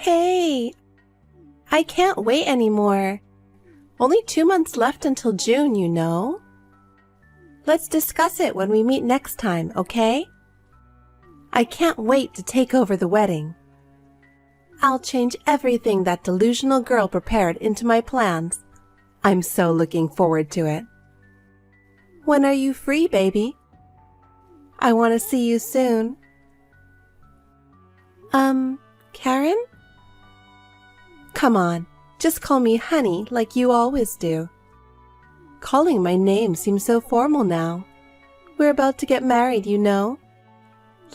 Hey, I can't wait anymore. Only 2 months left until June, you know. Let's discuss it when we meet next time, okay? I can't wait to take over the wedding. I'll change everything that delusional girl prepared into my plans. I'm so looking forward to it. When are you free, baby? I want to see you soon. Karen? Come on, just call me honey like you always do. Calling my name seems so formal now. We're about to get married, you know.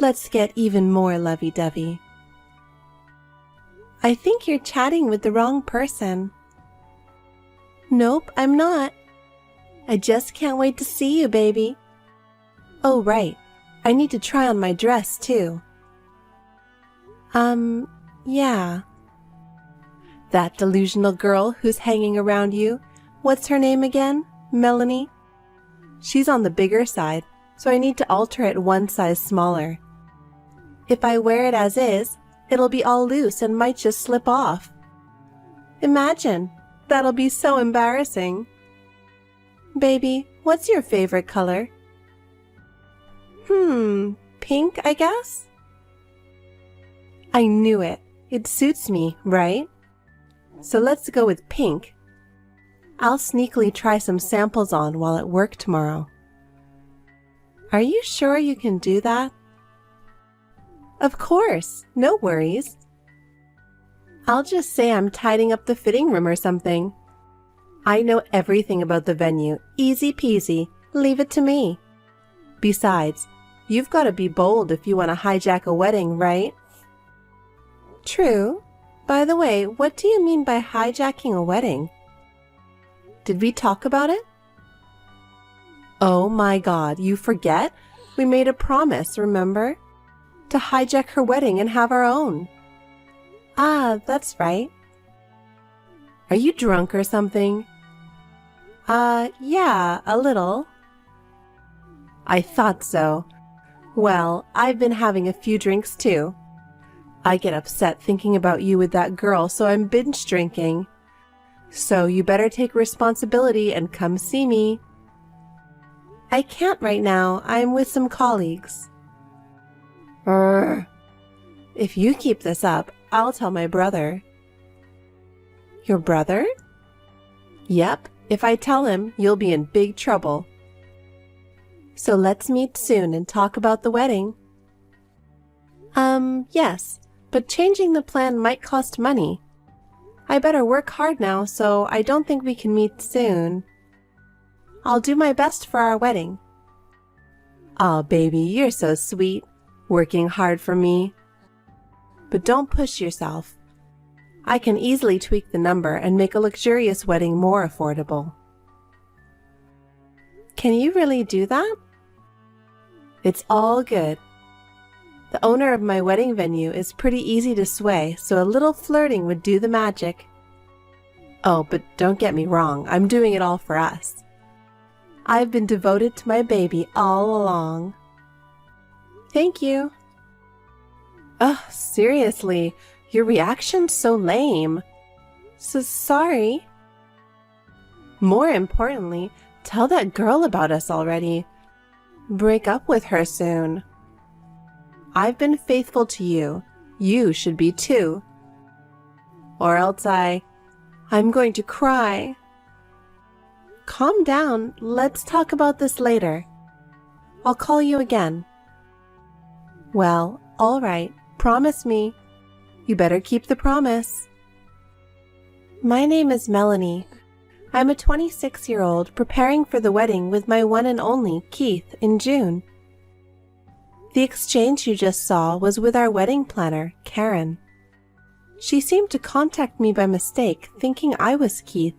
Let's get even more lovey-dovey. I think you're chatting with the wrong person. Nope, I'm not. I just can't wait to see you, baby. Oh, right. I need to try on my dress, too. Yeah. That delusional girl who's hanging around you, what's her name again? Melanie? She's on the bigger side, so I need to alter it one size smaller. If I wear it as is, it'll be all loose and might just slip off. Imagine, that'll be so embarrassing. Baby, what's your favorite color? Pink, I guess? I knew it. It suits me, right? So let's go with pink. I'll sneakily try some samples on while at work tomorrow. Are you sure you can do that? Of course, no worries. I'll just say I'm tidying up the fitting room or something. I know everything about the venue, easy peasy, leave it to me. Besides, you've got to be bold if you want to hijack a wedding, right? True. By the way, what do you mean by hijacking a wedding? Did we talk about it? Oh my God, you forget? We made a promise, remember? To hijack her wedding and have our own. Ah, that's right. Are you drunk or something? Yeah, a little. I thought so. Well, I've been having a few drinks too. I get upset thinking about you with that girl, so I'm binge drinking. So you better take responsibility and come see me. I can't right now. I'm with some colleagues. If you keep this up, I'll tell my brother. Your brother? Yep, if I tell him, you'll be in big trouble. So let's meet soon and talk about the wedding. Yes, but changing the plan might cost money. I better work hard now, so I don't think we can meet soon. I'll do my best for our wedding. Aw, baby, you're so sweet, working hard for me. But don't push yourself. I can easily tweak the number and make a luxurious wedding more affordable. Can you really do that? It's all good. The owner of my wedding venue is pretty easy to sway, so a little flirting would do the magic. Oh, but don't get me wrong, I'm doing it all for us. I've been devoted to my baby all along. Thank you. Ugh, seriously, your reaction's so lame. So sorry. More importantly, tell that girl about us already. Break up with her soon. I've been faithful to you. You should be too. Or else I'm going to cry. Calm down. Let's talk about this later. I'll call you again. Well, all right. Promise me. You better keep the promise. My name is Melanie. I'm a 26-year-old preparing for the wedding with my one and only Keith in June. The exchange you just saw was with our wedding planner, Karen. She seemed to contact me by mistake, thinking I was Keith.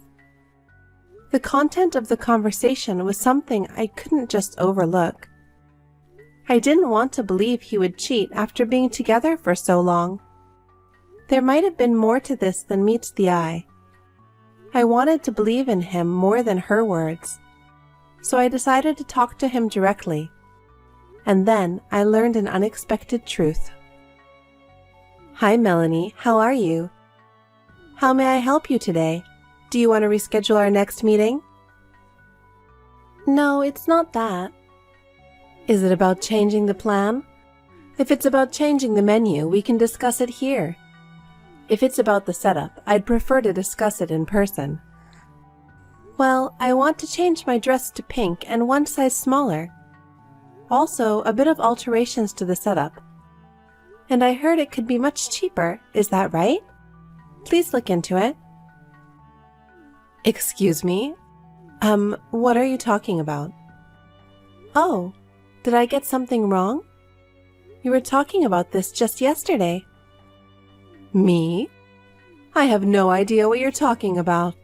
The content of the conversation was something I couldn't just overlook. I didn't want to believe he would cheat after being together for so long. There might have been more to this than meets the eye. I wanted to believe in him more than her words, so I decided to talk to him directly. And then I learned an unexpected truth. Hi, Melanie. How are you? How may I help you today? Do you want to reschedule our next meeting? No, it's not that. Is it about changing the plan? If it's about changing the menu, we can discuss it here. If it's about the setup, I'd prefer to discuss it in person. Well, I want to change my dress to pink and one size smaller. Also, a bit of alterations to the setup. And I heard it could be much cheaper, is that right? Please look into it. Excuse me? What are you talking about? Oh, did I get something wrong? You were talking about this just yesterday. Me? I have no idea what you're talking about.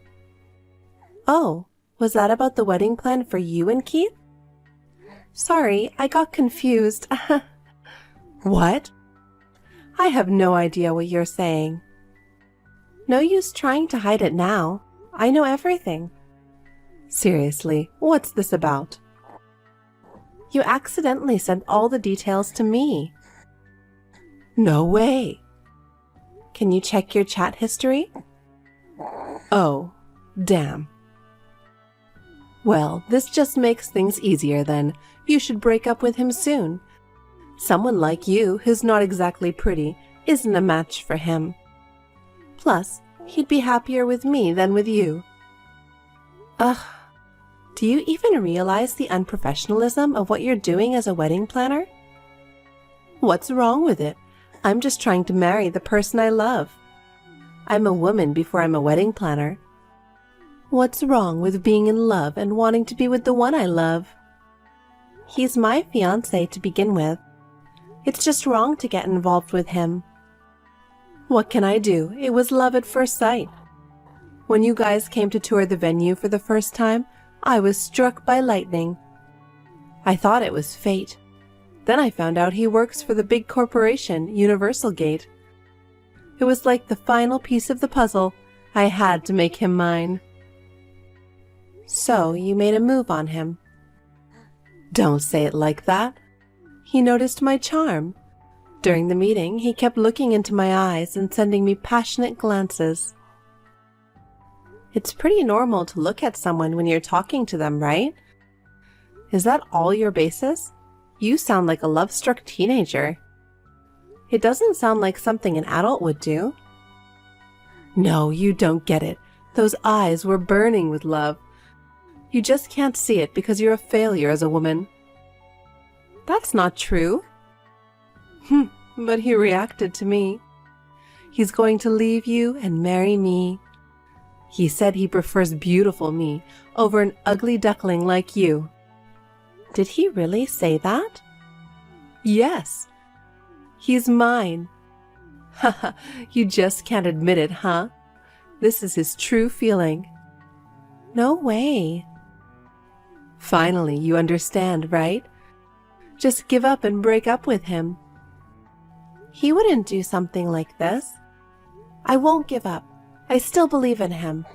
Oh, was that about the wedding plan for you and Keith? Sorry, I got confused. What? I have no idea what you're saying. No use trying to hide it now. I know everything. Seriously, what's this about? You accidentally sent all the details to me. No way. Can you check your chat history? Oh, damn. Well, this just makes things easier then. You should break up with him soon. Someone like you, who's not exactly pretty, isn't a match for him. Plus, he'd be happier with me than with you. Ugh. Do you even realize the unprofessionalism of what you're doing as a wedding planner? What's wrong with it? I'm just trying to marry the person I love. I'm a woman before I'm a wedding planner. What's wrong with being in love and wanting to be with the one I love? He's my fiancé to begin with. It's just wrong to get involved with him. What can I do? It was love at first sight. When you guys came to tour the venue for the first time, I was struck by lightning. I thought it was fate. Then I found out he works for the big corporation, Universal Gate. It was like the final piece of the puzzle. I had to make him mine. So you made a move on him. Don't say it like that. He noticed my charm. During the meeting, he kept looking into my eyes and sending me passionate glances. It's pretty normal to look at someone when you're talking to them, right? Is that all your basis? You sound like a love-struck teenager. It doesn't sound like something an adult would do. No, you don't get it. Those eyes were burning with love. You just can't see it because you're a failure as a woman. That's not true. But he reacted to me. He's going to leave you and marry me. He said he prefers beautiful me over an ugly duckling like you. Did he really say that? Yes. He's mine. Haha, you just can't admit it, huh? This is his true feeling. No way. Finally, you understand, right? Just give up and break up with him. He wouldn't do something like this. I won't give up. I still believe in him.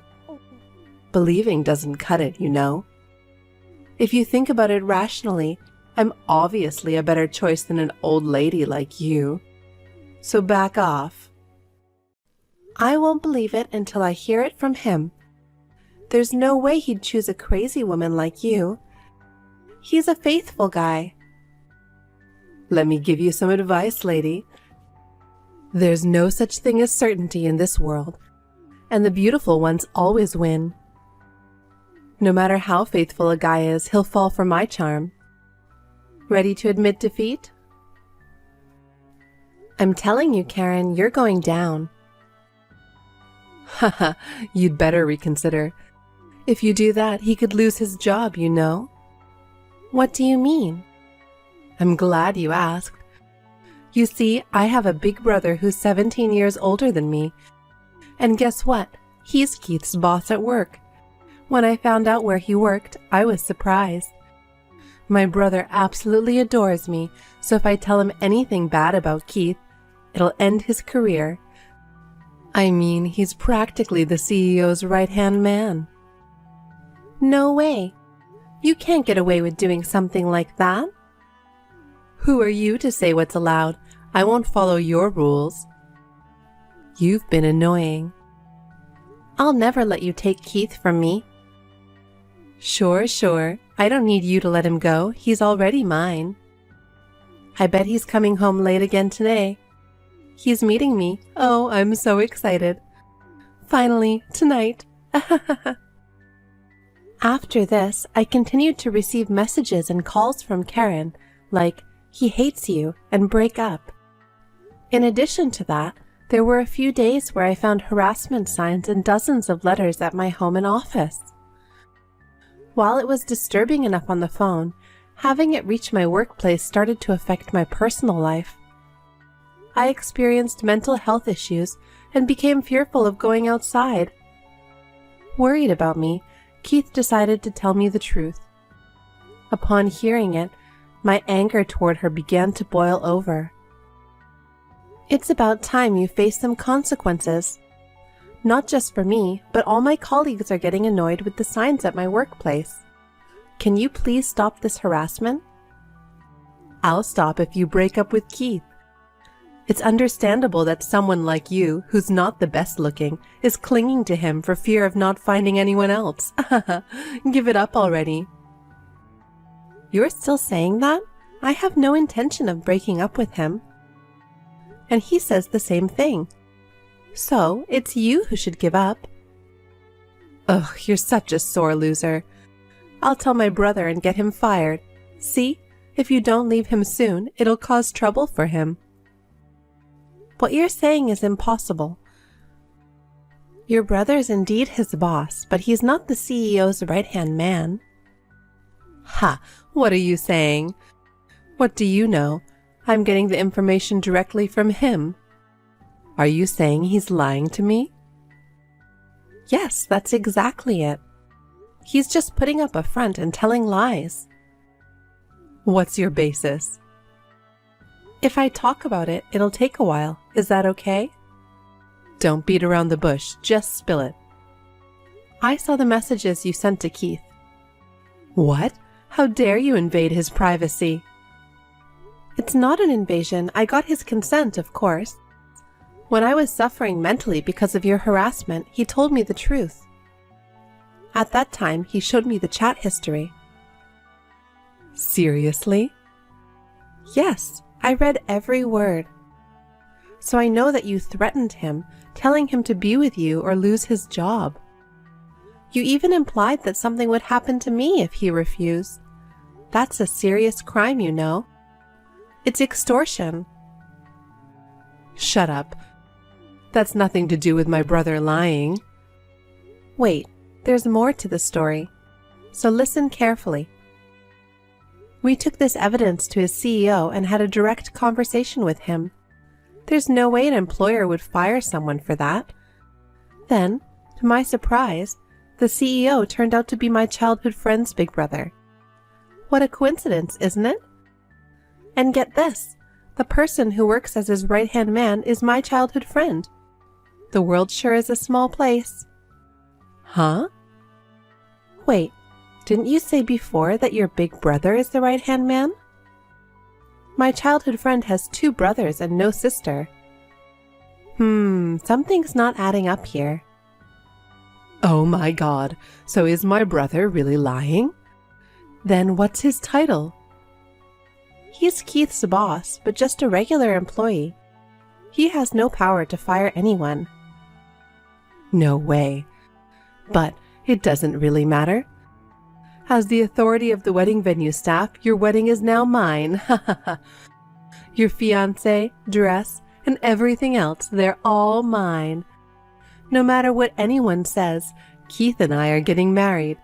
Believing doesn't cut it, you know. If you think about it rationally, I'm obviously a better choice than an old lady like you. So back off. I won't believe it until I hear it from him. There's no way he'd choose a crazy woman like you. He's a faithful guy. Let me give you some advice, lady. There's no such thing as certainty in this world, and the beautiful ones always win. No matter how faithful a guy is, he'll fall for my charm. Ready to admit defeat? I'm telling you, Karen, you're going down. Haha, you'd better reconsider. If you do that, he could lose his job, you know. What do you mean? I'm glad you asked. You see, I have a big brother who's 17 years older than me. And guess what? He's Keith's boss at work. When I found out where he worked, I was surprised. My brother absolutely adores me, so if I tell him anything bad about Keith, it'll end his career. I mean, he's practically the CEO's right-hand man. No way. You can't get away with doing something like that. Who are you to say what's allowed? I won't follow your rules. You've been annoying. I'll never let you take Keith from me. Sure. I don't need you to let him go. He's already mine. I bet he's coming home late again today. He's meeting me. Oh, I'm so excited. Finally, tonight. After this, I continued to receive messages and calls from Karen, like, he hates you, and break up. In addition to that, there were a few days where I found harassment signs and dozens of letters at my home and office. While it was disturbing enough on the phone, having it reach my workplace started to affect my personal life. I experienced mental health issues and became fearful of going outside. Worried about me, Keith decided to tell me the truth. Upon hearing it, my anger toward her began to boil over. It's about time you face some consequences. Not just for me, but all my colleagues are getting annoyed with the signs at my workplace. Can you please stop this harassment? I'll stop if you break up with Keith. It's understandable that someone like you, who's not the best looking, is clinging to him for fear of not finding anyone else. Give it up already. You're still saying that? I have no intention of breaking up with him. And he says the same thing. So, it's you who should give up. Ugh, you're such a sore loser. I'll tell my brother and get him fired. See? If you don't leave him soon, it'll cause trouble for him. What you're saying is impossible. Your brother's indeed his boss, but he's not the CEO's right-hand man. Ha! What are you saying? What do you know? I'm getting the information directly from him. Are you saying he's lying to me? Yes, that's exactly it. He's just putting up a front and telling lies. What's your basis? If I talk about it, it'll take a while. Is that okay? Don't beat around the bush, just spill it. I saw the messages you sent to Keith. What? How dare you invade his privacy? It's not an invasion. I got his consent, of course. When I was suffering mentally because of your harassment, he told me the truth. At that time, he showed me the chat history. Seriously? Yes, I read every word. So I know that you threatened him, telling him to be with you or lose his job. You even implied that something would happen to me if he refused. That's a serious crime, you know. It's extortion. Shut up. That's nothing to do with my brother lying. Wait, there's more to the story. So listen carefully. We took this evidence to his CEO and had a direct conversation with him. There's no way an employer would fire someone for that. Then, to my surprise, the CEO turned out to be my childhood friend's big brother. What a coincidence, isn't it? And get this, the person who works as his right-hand man is my childhood friend. The world sure is a small place. Huh? Wait, didn't you say before that your big brother is the right-hand man? My childhood friend has 2 brothers and no sister. Something's not adding up here. Oh my God, so is my brother really lying? Then what's his title? He's Keith's boss, but just a regular employee. He has no power to fire anyone. No way. But it doesn't really matter. As the authority of the wedding venue staff, your wedding is now mine. Your fiancé, dress, and everything else, they're all mine. No matter what anyone says, Keith and I are getting married.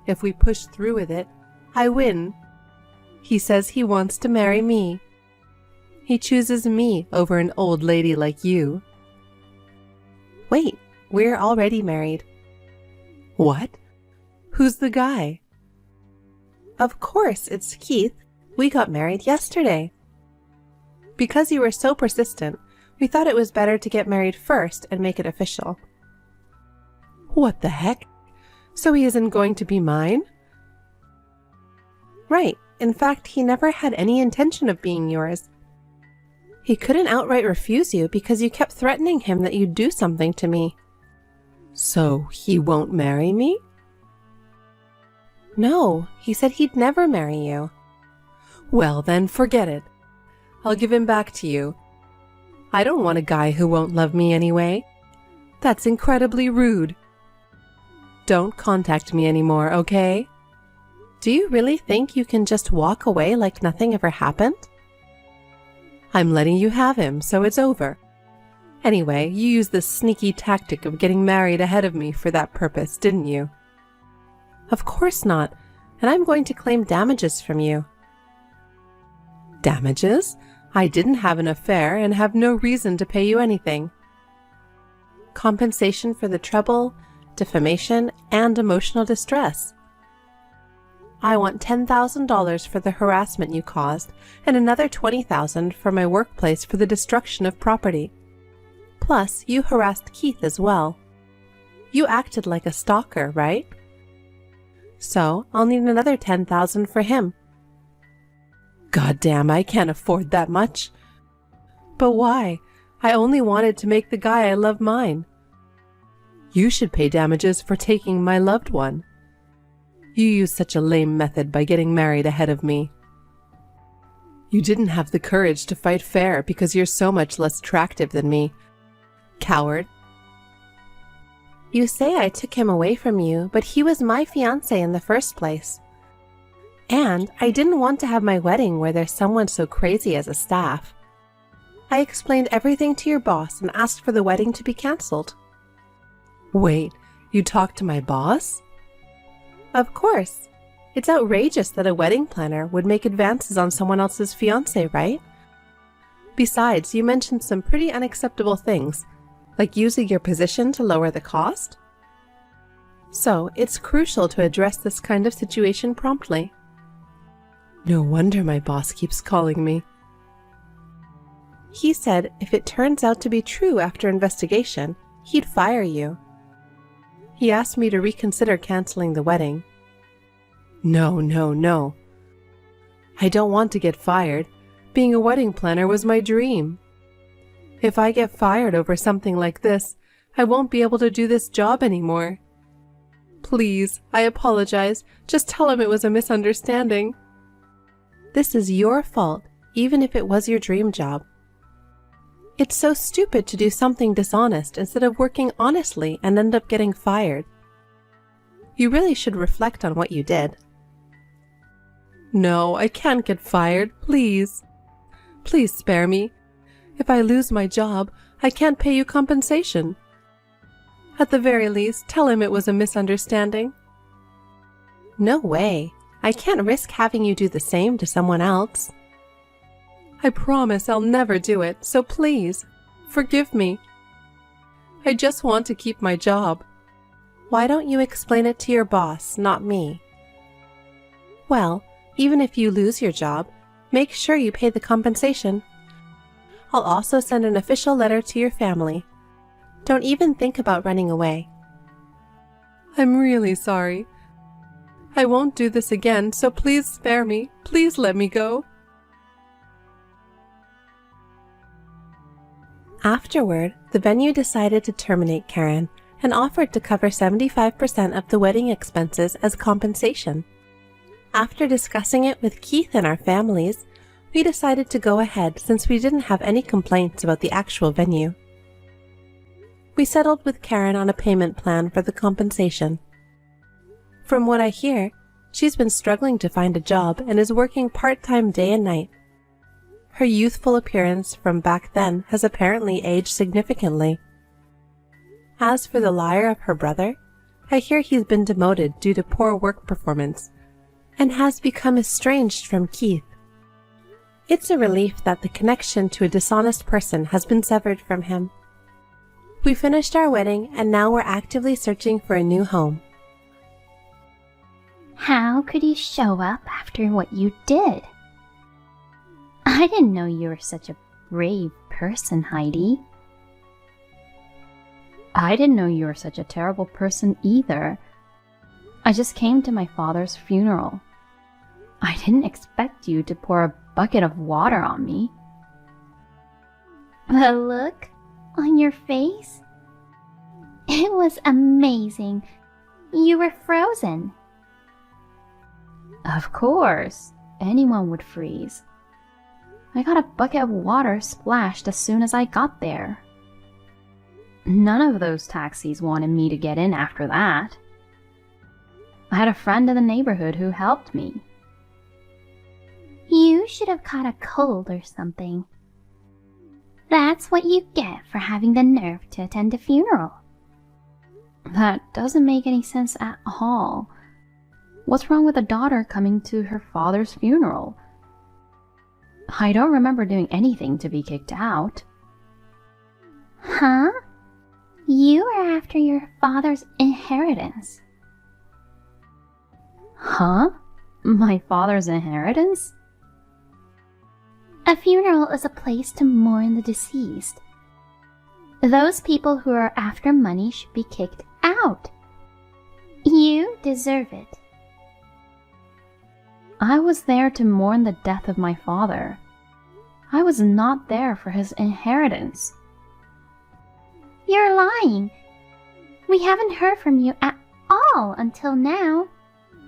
If we push through with it, I win. He says he wants to marry me. He chooses me over an old lady like you. Wait, we're already married. What? Who's the guy? Of course, it's Keith. We got married yesterday. Because you were so persistent, we thought it was better to get married first and make it official. What the heck? So he isn't going to be mine? Right. In fact, he never had any intention of being yours. He couldn't outright refuse you because you kept threatening him that you'd do something to me. So he won't marry me? No, he said he'd never marry you. Well, then forget it. I'll give him back to you. I don't want a guy who won't love me anyway. That's incredibly rude. Don't contact me anymore, okay? Do you really think you can just walk away like nothing ever happened? I'm letting you have him, so it's over. Anyway, you used this sneaky tactic of getting married ahead of me for that purpose, didn't you? Of course not, and I'm going to claim damages from you. Damages? I didn't have an affair and have no reason to pay you anything. Compensation for the trouble, defamation, and emotional distress. I want $10,000 for the harassment you caused and another $20,000 for my workplace for the destruction of property. Plus, you harassed Keith as well. You acted like a stalker, right? So, I'll need another $10,000 for him. Goddamn, I can't afford that much. But why? I only wanted to make the guy I love mine. You should pay damages for taking my loved one. You used such a lame method by getting married ahead of me. You didn't have the courage to fight fair because you're so much less attractive than me. Coward. You say I took him away from you, but he was my fiancé in the first place. And I didn't want to have my wedding where there's someone so crazy as a staff. I explained everything to your boss and asked for the wedding to be cancelled. Wait, you talked to my boss? Of course. It's outrageous that a wedding planner would make advances on someone else's fiancé, right? Besides, you mentioned some pretty unacceptable things, like using your position to lower the cost. So, it's crucial to address this kind of situation promptly. No wonder my boss keeps calling me. He said if it turns out to be true after investigation, he'd fire you. He asked me to reconsider canceling the wedding. No. I don't want to get fired. Being a wedding planner was my dream. If I get fired over something like this, I won't be able to do this job anymore. Please, I apologize. Just tell him it was a misunderstanding. This is your fault, even if it was your dream job. It's so stupid to do something dishonest instead of working honestly and end up getting fired. You really should reflect on what you did. No, I can't get fired, please. Please spare me. If I lose my job, I can't pay you compensation. At the very least, tell him it was a misunderstanding. No way. I can't risk having you do the same to someone else. I promise I'll never do it, so please, forgive me. I just want to keep my job. Why don't you explain it to your boss, not me? Well, even if you lose your job, make sure you pay the compensation. I'll also send an official letter to your family. Don't even think about running away. I'm really sorry. I won't do this again, so please spare me. Please let me go. Afterward, the venue decided to terminate Karen and offered to cover 75% of the wedding expenses as compensation. After discussing it with Keith and our families, we decided to go ahead since we didn't have any complaints about the actual venue. We settled with Karen on a payment plan for the compensation. From what I hear, she's been struggling to find a job and is working part-time day and night. Her youthful appearance from back then has apparently aged significantly. As for the liar of her brother, I hear he's been demoted due to poor work performance and has become estranged from Keith. It's a relief that the connection to a dishonest person has been severed from him. We finished our wedding and now we're actively searching for a new home. How could you show up after what you did? I didn't know you were such a brave person, Heidi. I didn't know you were such a terrible person either. I just came to my father's funeral. I didn't expect you to pour a bucket of water on me. The look on your face? It was amazing. You were frozen. Of course, anyone would freeze. I got a bucket of water splashed as soon as I got there. None of those taxis wanted me to get in after that. I had a friend in the neighborhood who helped me. You should have caught a cold or something. That's what you get for having the nerve to attend a funeral. That doesn't make any sense at all. What's wrong with a daughter coming to her father's funeral? I don't remember doing anything to be kicked out. Huh? You are after your father's inheritance. Huh? My father's inheritance? A funeral is a place to mourn the deceased. Those people who are after money should be kicked out. You deserve it. I was there to mourn the death of my father. I was not there for his inheritance. You're lying. We haven't heard from you at all until now.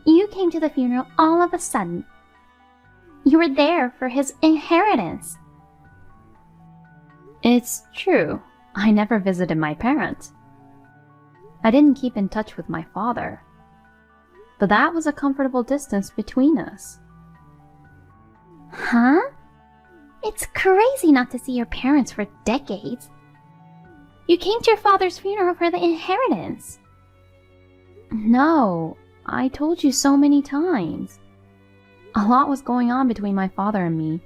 You came to the funeral all of a sudden. You were there for his inheritance. It's true. I never visited my parents. I didn't keep in touch with my father. But that was a comfortable distance between us. Huh? It's crazy not to see your parents for decades. You came to your father's funeral for the inheritance. No, I told you so many times. A lot was going on between my father and me.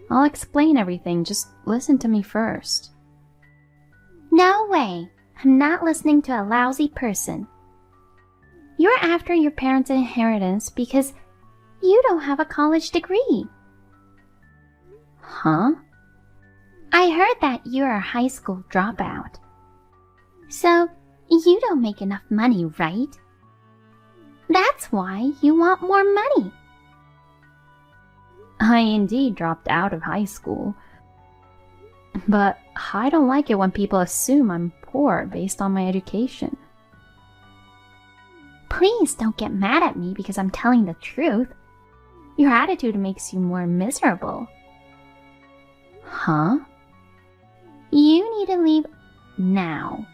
I'll explain everything, just listen to me first. No way. I'm not listening to a lousy person. You're after your parents' inheritance because you don't have a college degree. Huh? I heard that you're a high school dropout. So, you don't make enough money, right? That's why you want more money. I indeed dropped out of high school. But I don't like it when people assume I'm poor based on my education. Please don't get mad at me because I'm telling the truth. Your attitude makes you more miserable. Huh? You need to leave now.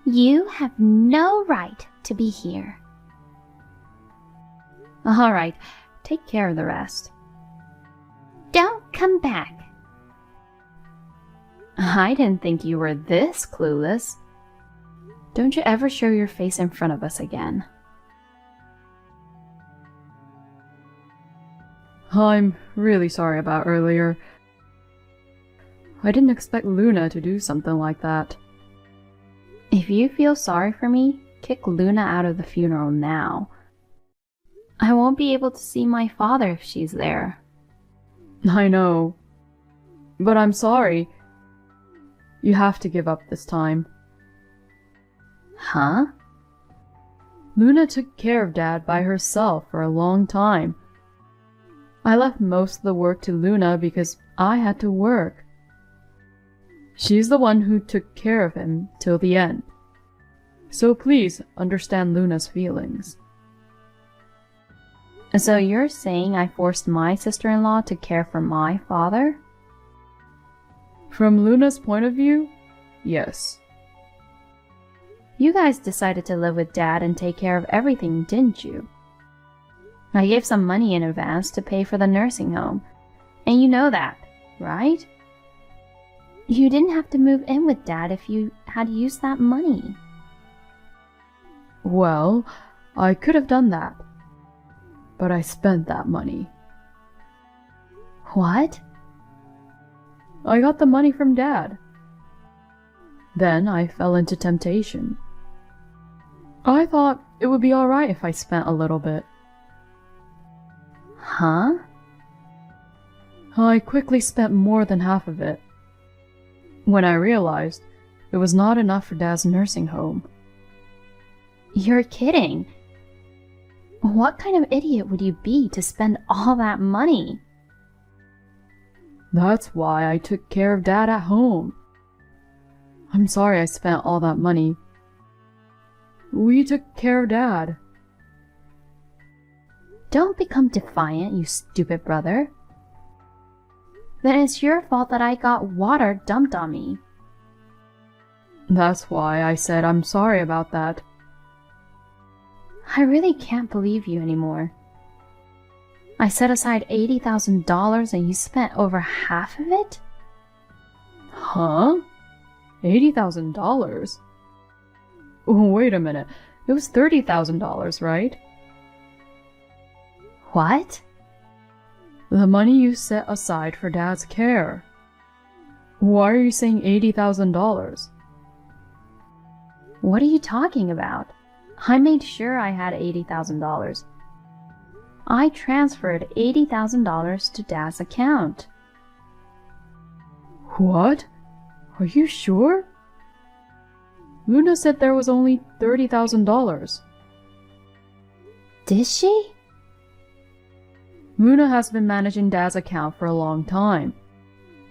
You have no right to be here. All right, take care of the rest. Don't come back. I didn't think you were this clueless. Don't you ever show your face in front of us again. I'm really sorry about earlier. I didn't expect Luna to do something like that. If you feel sorry for me, kick Luna out of the funeral now. I won't be able to see my father if she's there. I know. But I'm sorry. You have to give up this time. Huh? Luna took care of Dad by herself for a long time. I left most of the work to Luna because I had to work. She's the one who took care of him till the end. So please understand Luna's feelings. So you're saying I forced my sister-in-law to care for my father? From Luna's point of view, yes. You guys decided to live with Dad and take care of everything, didn't you? I gave some money in advance to pay for the nursing home, and you know that, right? You didn't have to move in with Dad if you had used that money. Well, I could have done that, but I spent that money. What? I got the money from Dad. Then I fell into temptation. I thought it would be alright if I spent a little bit. Huh? I quickly spent more than half of it. When I realized it was not enough for Dad's nursing home. You're kidding. What kind of idiot would you be to spend all that money? That's why I took care of Dad at home. I'm sorry I spent all that money. We took care of Dad. Don't become defiant, you stupid brother. Then it's your fault that I got water dumped on me. That's why I said I'm sorry about that. I really can't believe you anymore. I set aside $80,000 and you spent over half of it? Huh? $80,000? Oh, wait a minute. It was $30,000, right? What? The money you set aside for Dad's care. Why are you saying $80,000? What are you talking about? I made sure I had $80,000. I transferred $80,000 to Dad's account. What? Are you sure? Luna said there was only $30,000. Did she? Luna has been managing Dad's account for a long time.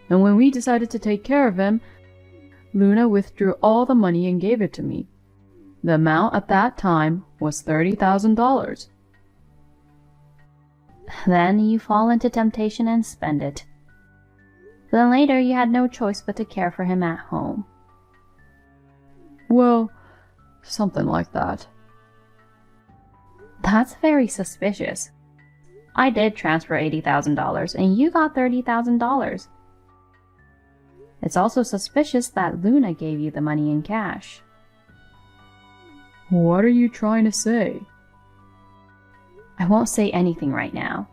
And when we decided to take care of him, Luna withdrew all the money and gave it to me. The amount at that time was $30,000. Then you fall into temptation and spend it. Then later you had no choice but to care for him at home. Well, something like that. That's very suspicious. I did transfer $80,000 and you got $30,000. It's also suspicious that Luna gave you the money in cash. What are you trying to say? I won't say anything right now.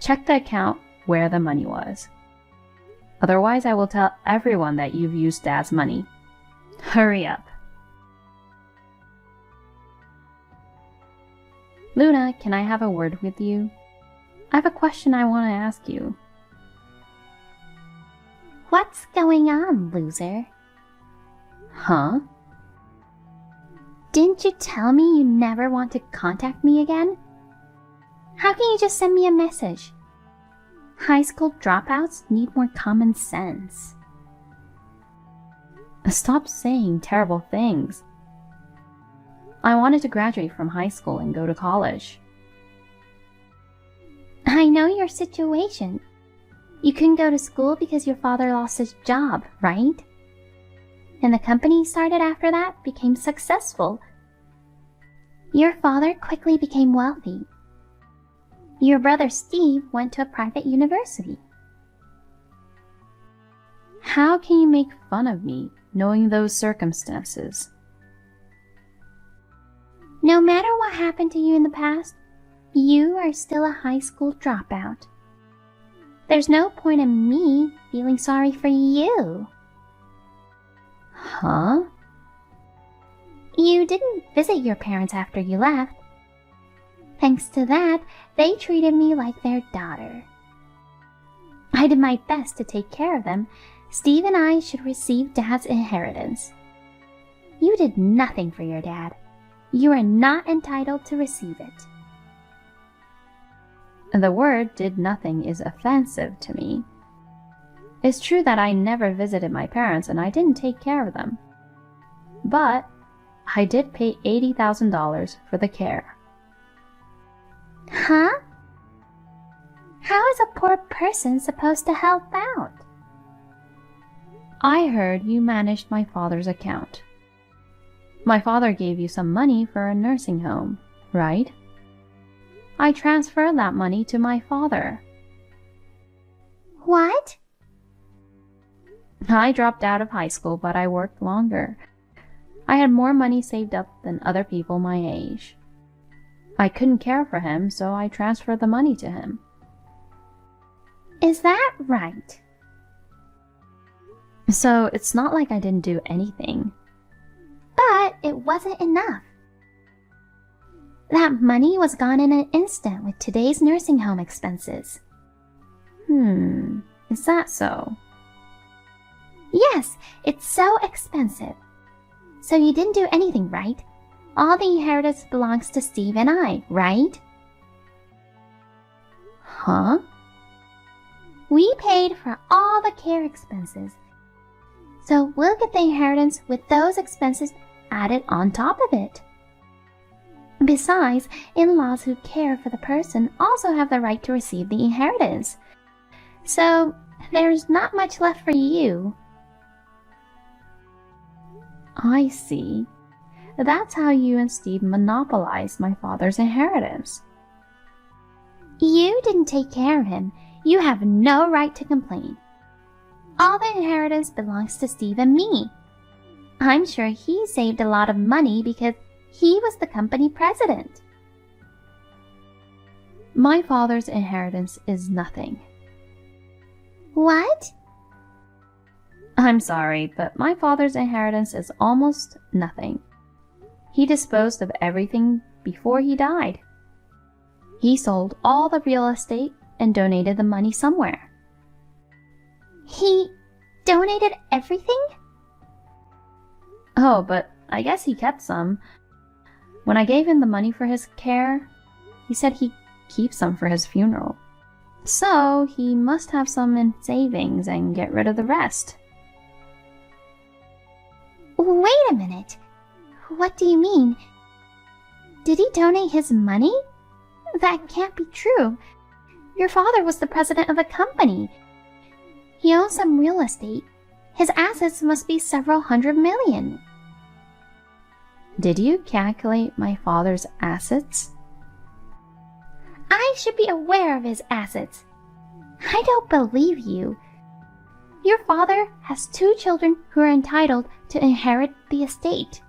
Check the account where the money was. Otherwise, I will tell everyone that you've used Dad's money. Hurry up. Luna, can I have a word with you? I have a question I want to ask you. What's going on, loser? Huh? Didn't you tell me you never want to contact me again? How can you just send me a message? High school dropouts need more common sense. Stop saying terrible things. I wanted to graduate from high school and go to college. I know your situation. You couldn't go to school because your father lost his job, right? And the company you started after that became successful. Your father quickly became wealthy. Your brother Steve went to a private university. How can you make fun of me, knowing those circumstances? No matter what happened to you in the past, you are still a high school dropout. There's no point in me feeling sorry for you. Huh? You didn't visit your parents after you left. Thanks to that, they treated me like their daughter. I did my best to take care of them. Steve and I should receive Dad's inheritance. You did nothing for your dad. You are not entitled to receive it. The word "did nothing" is offensive to me. It's true that I never visited my parents and I didn't take care of them. But I did pay $80,000 for the care. Huh? How is a poor person supposed to help out? I heard you managed my father's account. My father gave you some money for a nursing home, right? I transferred that money to my father. What? I dropped out of high school, but I worked longer. I had more money saved up than other people my age. I couldn't care for him, so I transferred the money to him. Is that right? So it's not like I didn't do anything. But it wasn't enough. That money was gone in an instant with today's nursing home expenses. Is that so? Yes, it's so expensive. So you didn't do anything, right? All the inheritance belongs to Steve and I, right? Huh? We paid for all the care expenses, so we'll get the inheritance with those expenses added on top of it. Besides, in-laws who care for the person also have the right to receive the inheritance. So, there's not much left for you. I see. That's how you and Steve monopolized my father's inheritance. You didn't take care of him. You have no right to complain. All the inheritance belongs to Steve and me. I'm sure he saved a lot of money because he was the company president. My father's inheritance is nothing. What? I'm sorry, but my father's inheritance is almost nothing. He disposed of everything before he died. He sold all the real estate and donated the money somewhere. He donated everything? Oh, but I guess he kept some. When I gave him the money for his care, he said he'd keep some for his funeral. So he must have some in savings and get rid of the rest. Wait a minute. What do you mean? Did he donate his money? That can't be true. Your father was the president of a company. He owns some real estate. His assets must be several hundred million. Did you calculate my father's assets? I should be aware of his assets. I don't believe you. Your father has 2 children who are entitled to inherit the estate.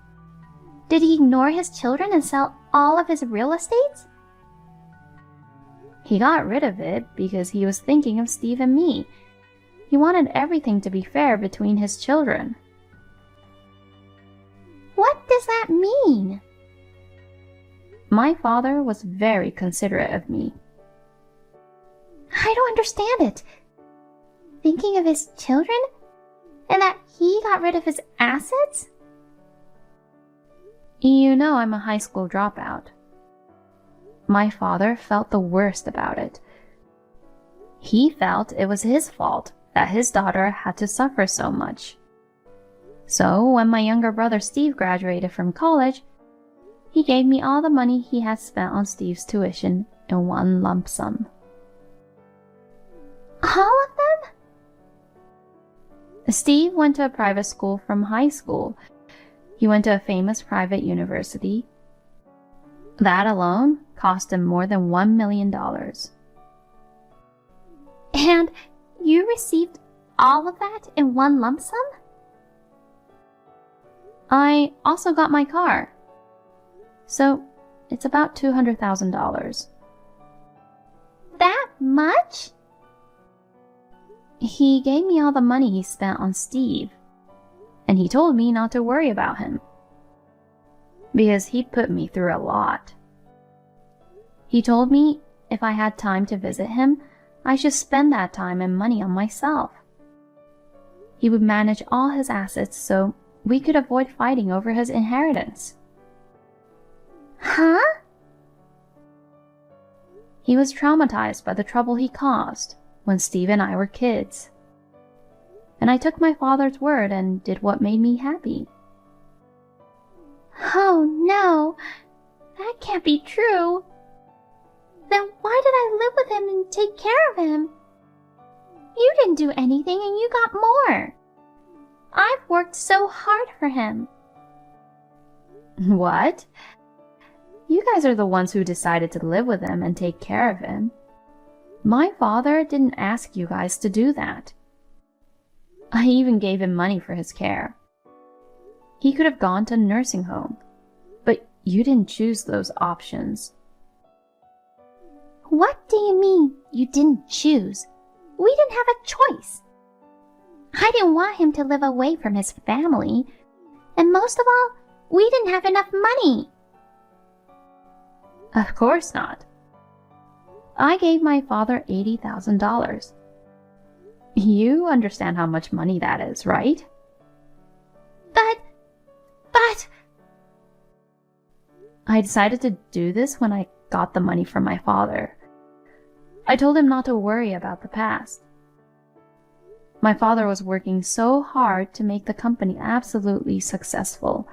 Did he ignore his children and sell all of his real estates? He got rid of it because he was thinking of Steve and me. He wanted everything to be fair between his children. What does that mean? My father was very considerate of me. I don't understand it. Thinking of his children? And that he got rid of his assets? You know I'm a high school dropout. My father felt the worst about it. He felt it was his fault that his daughter had to suffer so much. So when my younger brother Steve graduated from college, he gave me all the money he had spent on Steve's tuition in one lump sum. All of them? Steve went to a private school from high school. He went to a famous private university. That alone cost him more than $1 million. And you received all of that in one lump sum? I also got my car. So it's about $200,000. That much? He gave me all the money he spent on Steve, and he told me not to worry about him, because he'd put me through a lot. He told me if I had time to visit him, I should spend that time and money on myself. He would manage all his assets so we could avoid fighting over his inheritance. Huh? He was traumatized by the trouble he caused when Steve and I were kids. And I took my father's word and did what made me happy. Oh no, that can't be true. Then why did I live with him and take care of him? You didn't do anything and you got more. I've worked so hard for him. What? You guys are the ones who decided to live with him and take care of him. My father didn't ask you guys to do that. I even gave him money for his care. He could have gone to a nursing home, but you didn't choose those options. What do you mean you didn't choose? We didn't have a choice. I didn't want him to live away from his family. And most of all, we didn't have enough money. Of course not. I gave my father $80,000. You understand how much money that is, right? But... I decided to do this when I got the money from my father. I told him not to worry about the past. My father was working so hard to make the company absolutely successful.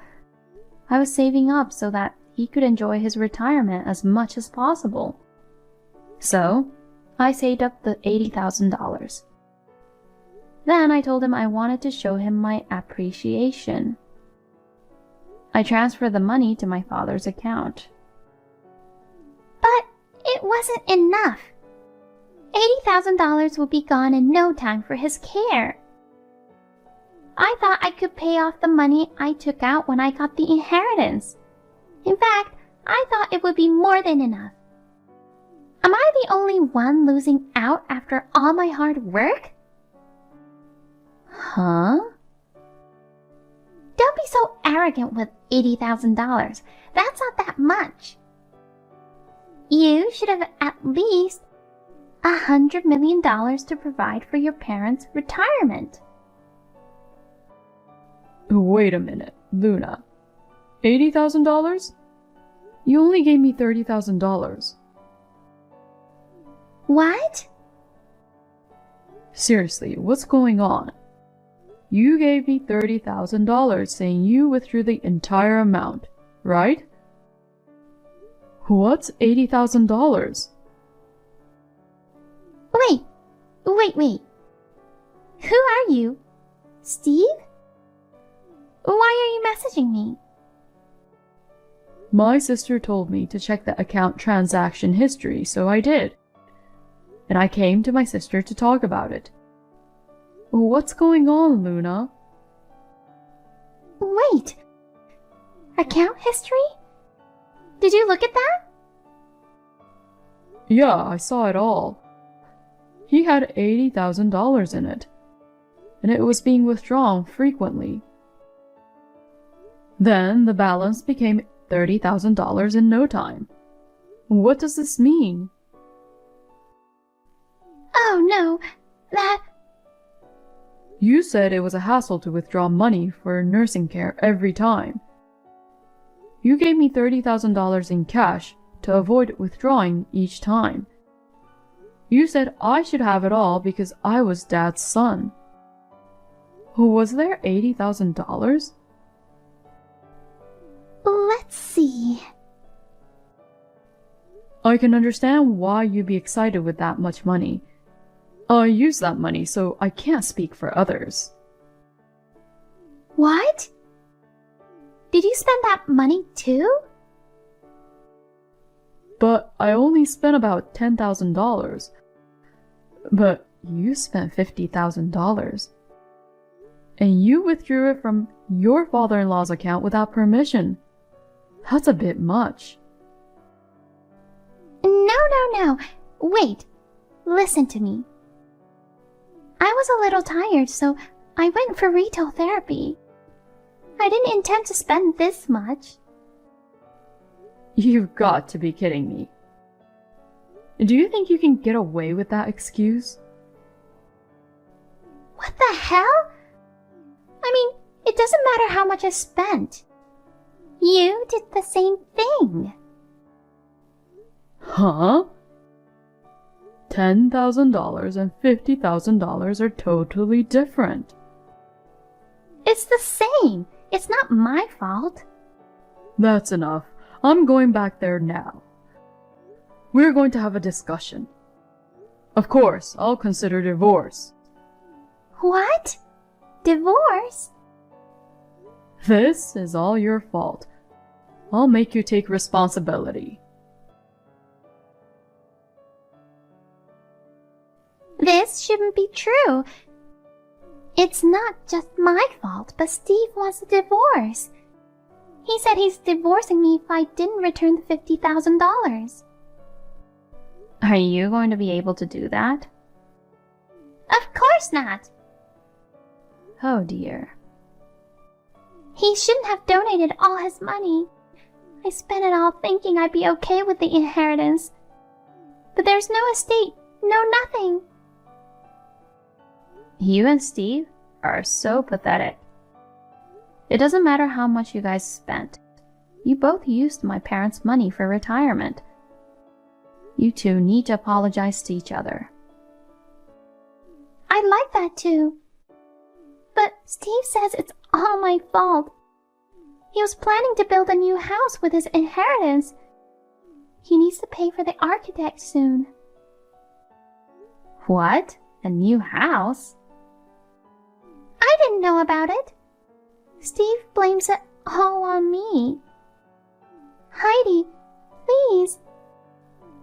I was saving up so that he could enjoy his retirement as much as possible. So, I saved up the $80,000. Then I told him I wanted to show him my appreciation. I transferred the money to my father's account. But it wasn't enough. $80,000 would be gone in no time for his care. I thought I could pay off the money I took out when I got the inheritance. In fact, I thought it would be more than enough. Am I the only one losing out after all my hard work? Huh? Don't be so arrogant with $80,000. That's not that much. You should have at least $100 million to provide for your parents' retirement. Wait a minute, Luna. $80,000? You only gave me $30,000. What? Seriously, what's going on? You gave me $30,000 saying you withdrew the entire amount, right? What's $80,000? Wait. Who are you? Steve? Why are you messaging me? My sister told me to check the account transaction history, so I did. And I came to my sister to talk about it. What's going on, Luna? Wait. Account history? Did you look at that? Yeah, I saw it all. He had $80,000 in it, and it was being withdrawn frequently. Then the balance became $30,000 in no time. What does this mean? Oh no, that... You said it was a hassle to withdraw money for nursing care every time. You gave me $30,000 in cash to avoid withdrawing each time. You said I should have it all because I was Dad's son. Was there $80,000? Let's see. I can understand why you'd be excited with that much money. I use that money, so I can't speak for others. What? Did you spend that money too? But I only spent about $10,000. But you spent $50,000. And you withdrew it from your father-in-law's account without permission. That's a bit much. No. Wait. Listen to me. I was a little tired, so I went for retail therapy. I didn't intend to spend this much. You've got to be kidding me. Do you think you can get away with that excuse? What the hell? I mean, it doesn't matter how much I spent. You did the same thing. Huh? $10,000 and $50,000 are totally different. It's the same. It's not my fault. That's enough. I'm going back there now. We're going to have a discussion. Of course, I'll consider divorce. What? Divorce? This is all your fault. I'll make you take responsibility. This shouldn't be true. It's not just my fault, but Steve wants a divorce. He said he's divorcing me if I didn't return the $50,000. Are you going to be able to do that? Of course not. Oh dear. He shouldn't have donated all his money. I spent it all thinking I'd be okay with the inheritance. But there's no estate, no nothing. You and Steve are so pathetic. It doesn't matter how much you guys spent. You both used my parents' money for retirement. You two need to apologize to each other. I'd like that too. But Steve says it's all my fault. He was planning to build a new house with his inheritance. He needs to pay for the architect soon. What? A new house? I didn't know about it. Steve blames it all on me. Heidi, please.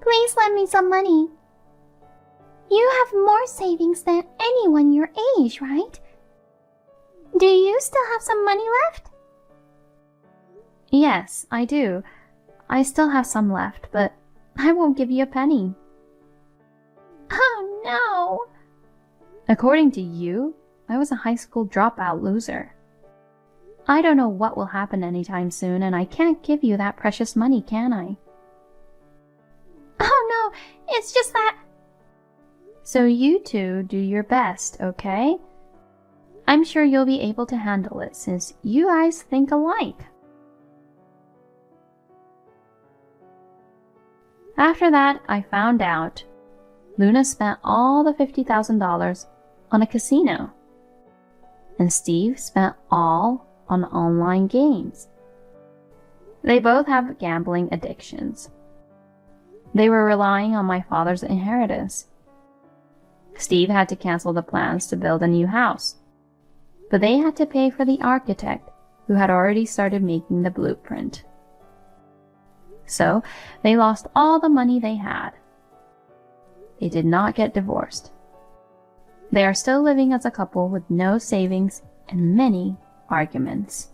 Please lend me some money. You have more savings than anyone your age, right? Do you still have some money left? Yes, I do. I still have some left, but I won't give you a penny. Oh no! According to you, I was a high school dropout loser. I don't know what will happen anytime soon, and I can't give you that precious money, can I? Oh no, it's just that... So you two do your best, okay? I'm sure you'll be able to handle it since you guys think alike. After that, I found out Luna spent all the $50,000 on a casino, and Steve spent all on online games. They both have gambling addictions. They were relying on my father's inheritance. Steve had to cancel the plans to build a new house, but they had to pay for the architect who had already started making the blueprint. So they lost all the money they had. They did not get divorced. They are still living as a couple with no savings and many arguments.